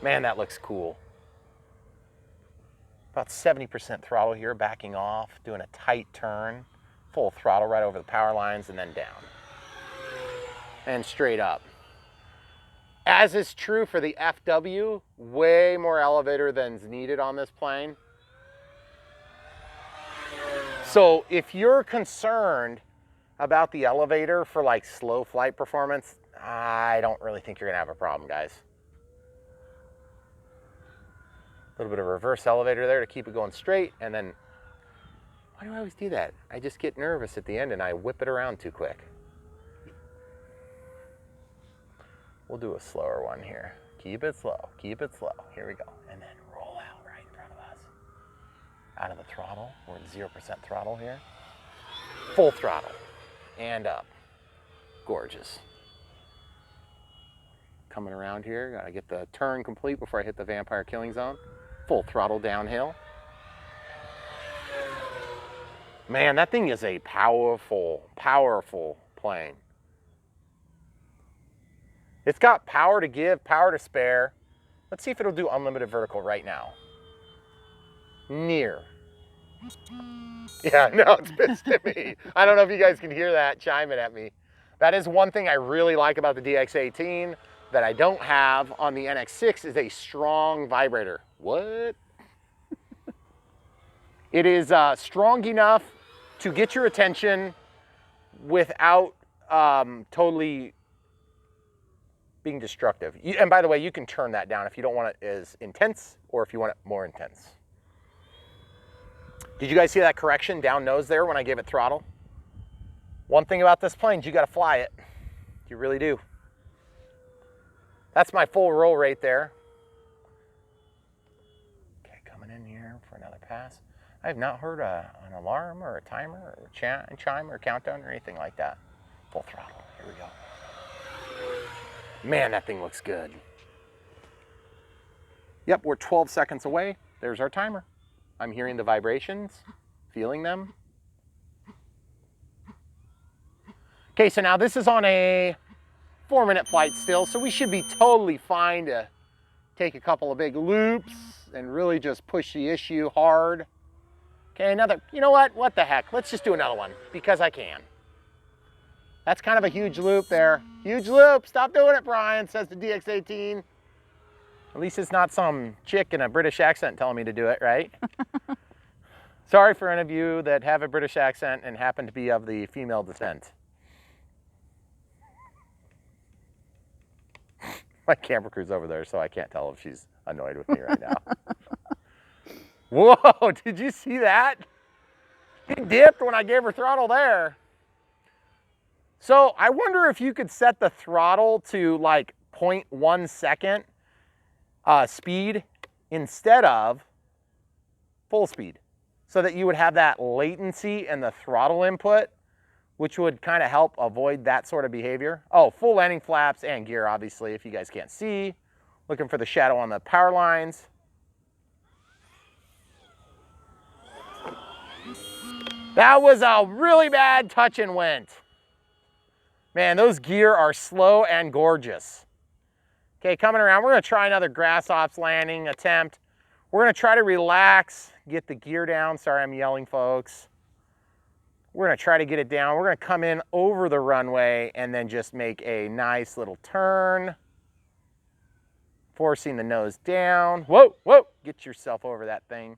Man, that looks cool. About 70% throttle here, backing off, doing a tight turn, full throttle right over the power lines and then down. And straight up. As is true for the FW, way more elevator than's needed on this plane. So if you're concerned about the elevator for like slow flight performance, I don't really think you're gonna have a problem, guys. A little bit of reverse elevator there to keep it going straight, and then, why do I always do that? I just get nervous at the end and I whip it around too quick. We'll do a slower one here. Keep it slow, keep it slow. Here we go. And then roll out right in front of us. Out of the throttle, we're at 0% throttle here. Full throttle, and up. Gorgeous. Coming around here, gotta get the turn complete before I hit the vampire killing zone. Full throttle downhill. Man, that thing is a powerful, powerful plane. It's got power to give, power to spare. Let's see if it'll do unlimited vertical right now. Near. Yeah, no, it's pissed at me. I don't know if you guys can hear that chiming at me. That is one thing I really like about the DX18 that I don't have on the NX6 is a strong vibrator. What? It is strong enough to get your attention without totally being destructive. And by the way, you can turn that down if you don't want it as intense or if you want it more intense. Did you guys see that correction down nose there when I gave it throttle? One thing about this plane is you gotta fly it. You really do. That's my full roll rate there. Okay, coming in here for another pass. I have not heard an alarm or a timer or a chime or a countdown or anything like that. Full throttle, here we go. Man, that thing looks good. Yep, we're 12 seconds away. There's our timer. I'm hearing the vibrations, feeling them. Okay, so now this is on a 4-minute flight still, so we should be totally fine to take a couple of big loops and really just push the issue hard. Okay, another, you know what the heck? Let's just do another one because I can. That's kind of a huge loop there. Huge loop, stop doing it, Brian, says the DX18. At least it's not some chick in a British accent telling me to do it, right? Sorry for any of you that have a British accent and happen to be of the female descent. My camera crew's over there, so I can't tell if she's annoyed with me right now. Whoa, did you see that? She dipped when I gave her throttle there. So I wonder if you could set the throttle to like 0.1 second speed instead of full speed, so that you would have that latency in the throttle input, which would kind of help avoid that sort of behavior. Oh, full landing flaps and gear, obviously, if you guys can't see. Looking for the shadow on the power lines. That was a really bad touch and went. Man, those gear are slow and gorgeous. Okay, coming around, we're gonna try another grass ops landing attempt. We're gonna try to relax, get the gear down. Sorry, I'm yelling, folks. We're gonna try to get it down. We're gonna come in over the runway and then just make a nice little turn. Forcing the nose down. Whoa, whoa, get yourself over that thing.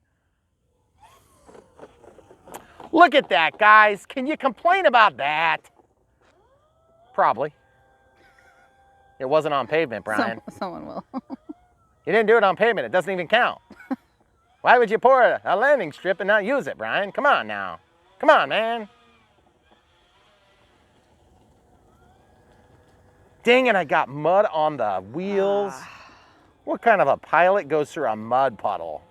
Look at that, guys. Can you complain about that? Probably. It wasn't on pavement, Brian. Someone will. You didn't do it on pavement. It doesn't even count. Why would you pour a landing strip and not use it, Brian? Come on now. Come on, man. Dang it, I got mud on the wheels. What kind of a pilot goes through a mud puddle?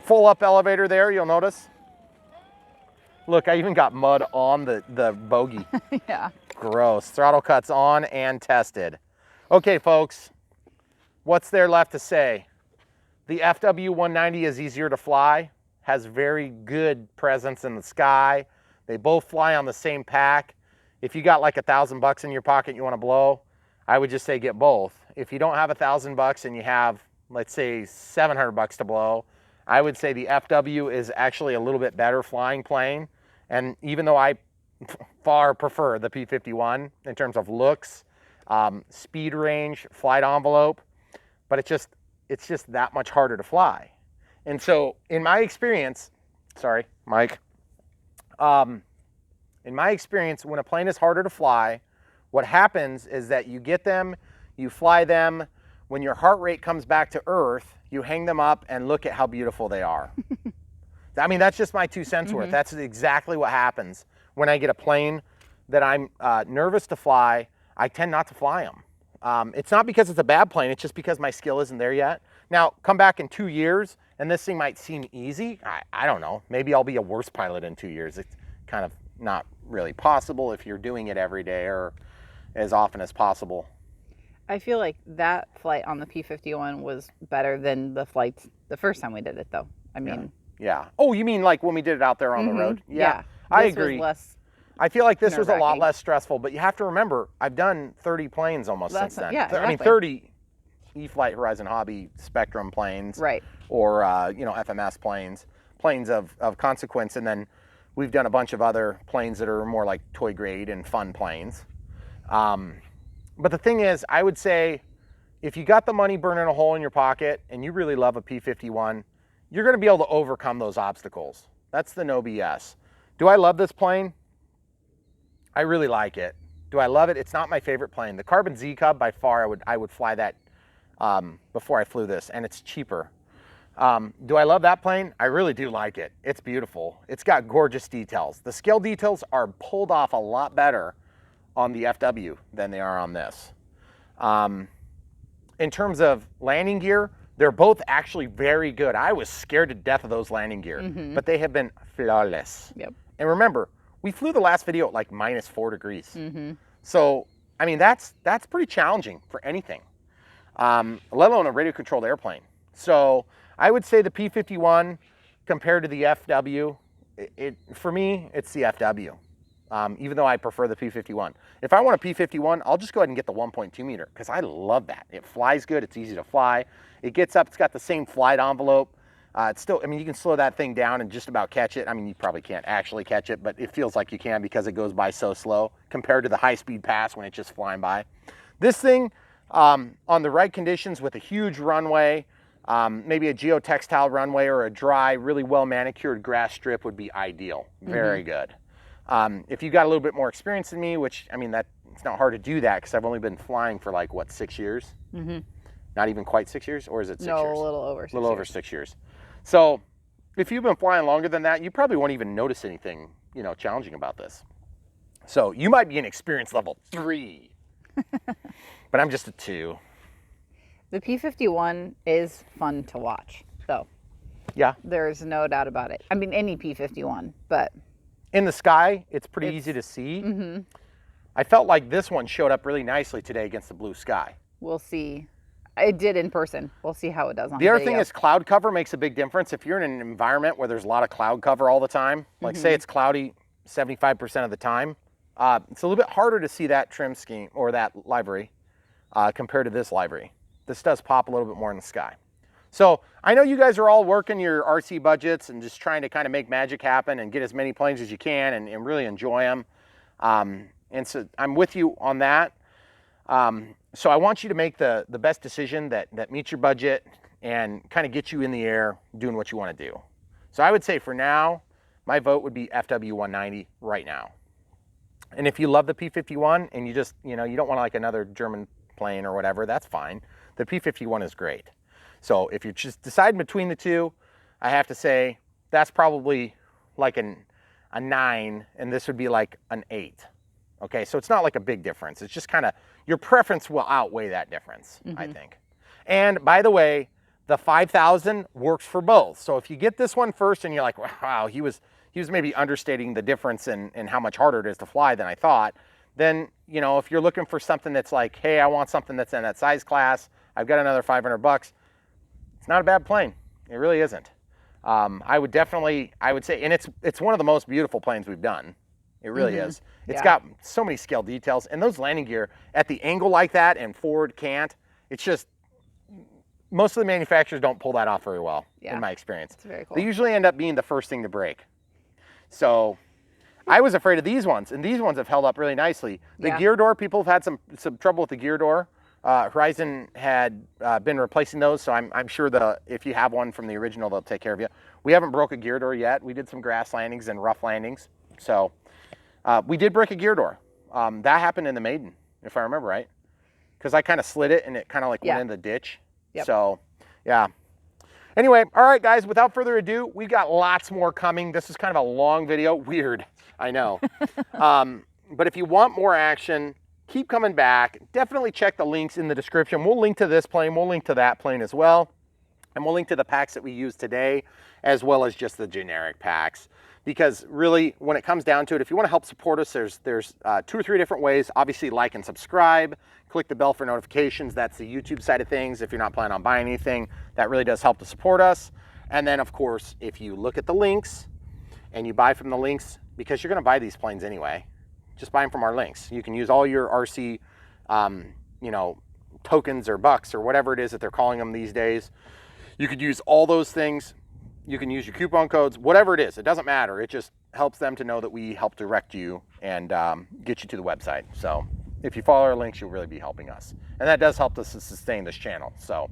Full up elevator there, you'll notice. Look, I even got mud on the bogey. Yeah. Gross. Throttle cuts on and tested. Okay, folks, what's there left to say? The Fw-190 is easier to fly, has very good presence in the sky. They both fly on the same pack. If you got like $1,000 in your pocket you want to blow, I would just say get both. If you don't have $1,000 and you have, let's say, $700 to blow, I would say the FW is actually a little bit better flying plane. And even though I far prefer the P-51 in terms of looks, speed range, flight envelope, but it's just that much harder to fly. And so in my experience, sorry, Mike, in my experience, when a plane is harder to fly, what happens is that you get them, you fly them, when your heart rate comes back to earth, you hang them up and look at how beautiful they are. I mean, that's just my 2 cents worth. That's exactly what happens when I get a plane that I'm nervous to fly. I tend not to fly them. It's not because it's a bad plane, it's just because my skill isn't there yet. Now, come back in 2 years and this thing might seem easy. I don't know, maybe I'll be a worse pilot in 2 years. It's kind of not really possible if you're doing it every day or as often as possible. I feel like that flight on the P-51 was better than the flights the first time we did it, though. I mean, yeah. Oh, you mean like when we did it out there on the road? Yeah, I agree. Was less I feel like this was a lot nerve-wracking. less stressful, but you have to remember, I've done 30 planes almost since then. Yeah, I mean, exactly. 30 E-flite Horizon Hobby Spectrum planes, Right. or FMS planes of consequence, and then we've done a bunch of other planes that are more like toy grade and fun planes. But the thing is, I would say, if you got the money burning a hole in your pocket and you really love a P-51, you're going to be able to overcome those obstacles. That's the no BS. Do I love this plane? I really like it. Do I love it? It's not my favorite plane. The Carbon Z Cub, by far, I would fly that before I flew this, and it's cheaper. Do I love that plane? I really do like it. It's beautiful. It's got gorgeous details. The scale details are pulled off a lot better on the FW than they are on this. In terms of landing gear, they're both actually very good. I was scared to death of those landing gear, but they have been flawless. Yep. And remember, we flew the last video at like -4 degrees. So, I mean, that's pretty challenging for anything, let alone a radio-controlled airplane. So I would say the P-51 compared to the FW, for me, it's the FW. Even though I prefer the P-51. If I want a P-51, I'll just go ahead and get the 1.2 meter because I love that. It flies good, it's easy to fly. It gets up, it's got the same flight envelope. It's still, I mean, you can slow that thing down and just about catch it. I mean, you probably can't actually catch it, but it feels like you can because it goes by so slow compared to the high-speed pass when it's just flying by. This thing, on the right conditions with a huge runway, maybe a geotextile runway or a dry, really well-manicured grass strip would be ideal. Very good. If you got a little bit more experience than me, which, I mean, it's not hard to do that because I've only been flying for like, what, 6 years? Not even quite 6 years, or is it 6 years? No, a little over 6 years. A little over 6 years. So if you've been flying longer than that, you probably won't even notice anything, you know, challenging about this. So you might be an experience level 3, but I'm just a 2. The P-51 is fun to watch, though. Yeah. There's no doubt about it. I mean, any P-51, but... In the sky, it's pretty easy to see. I felt like this one showed up really nicely today against the blue sky. We'll see. It did in person. We'll see how it does on The other video. thing is cloud cover makes a big difference. If you're in an environment where there's a lot of cloud cover all the time, like say it's cloudy 75% of the time, it's a little bit harder to see that trim scheme or that livery compared to this livery. This does pop a little bit more in the sky. So I know you guys are all working your RC budgets and just trying to kind of make magic happen and get as many planes as you can and really enjoy them. And so I'm with you on that. So I want you to make the best decision that meets your budget and kind of gets you in the air doing what you want to do. So I would say for now, my vote would be Fw-190 right now. And if you love the P-51 and you just, you know, you don't want like another German plane or whatever, that's fine. The P-51 is great. So if you're just deciding between the two, I have to say that's probably like a 9 and this would be like an 8. Okay, so it's not like a big difference. It's just kind of, your preference will outweigh that difference, I think. And by the way, the 5000 works for both. So if you get this one first and you're like, wow, he was maybe understating the difference in how much harder it is to fly than I thought, then, you know, if you're looking for something that's like, hey, I want something that's in that size class, I've got another $500, it's not a bad plane. It really isn't. I would say, and it's one of the most beautiful planes we've done. It really is. It's got so many scale details, and those landing gear at the angle like that and forward can't, it's just, most of the manufacturers don't pull that off very well, in my experience. It's very cool. They usually end up being the first thing to break. So I was afraid of these ones, and these ones have held up really nicely. The gear door, people have had some trouble with the gear door. Horizon had been replacing those, so I'm sure if you have one from the original, they'll take care of you. We haven't broke a gear door yet. We did some grass landings and rough landings. So we did break a gear door. That happened in the Maiden, if I remember right, because I kind of slid it and it kind of like went in the ditch. So yeah. Anyway, all right, guys, without further ado, we got lots more coming. This is kind of a long video. Weird, I know. But if you want more action, keep coming back. Definitely check the links in the description. We'll link to this plane. We'll link to that plane as well. And we'll link to the packs that we use today, as well as just the generic packs. Because really, when it comes down to it, if you want to help support us, there's 2 or 3 different ways. Obviously, like and subscribe. Click the bell for notifications. That's the YouTube side of things. If you're not planning on buying anything, that really does help to support us. And then, of course, if you look at the links and you buy from the links, because you're going to buy these planes anyway, just buy them from our links. You can use all your RC, you know, tokens or bucks or whatever it is that they're calling them these days. You could use all those things. You can use your coupon codes, whatever it is. It doesn't matter. It just helps them to know that we help direct you and get you to the website. So if you follow our links, you'll really be helping us. And that does help us to sustain this channel. So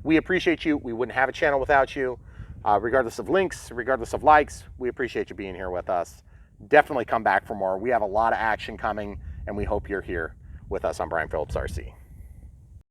we appreciate you. We wouldn't have a channel without you. Regardless of links, regardless of likes, we appreciate you being here with us. Definitely come back for more. We have a lot of action coming, and we hope you're here with us on Brian Phillips RC.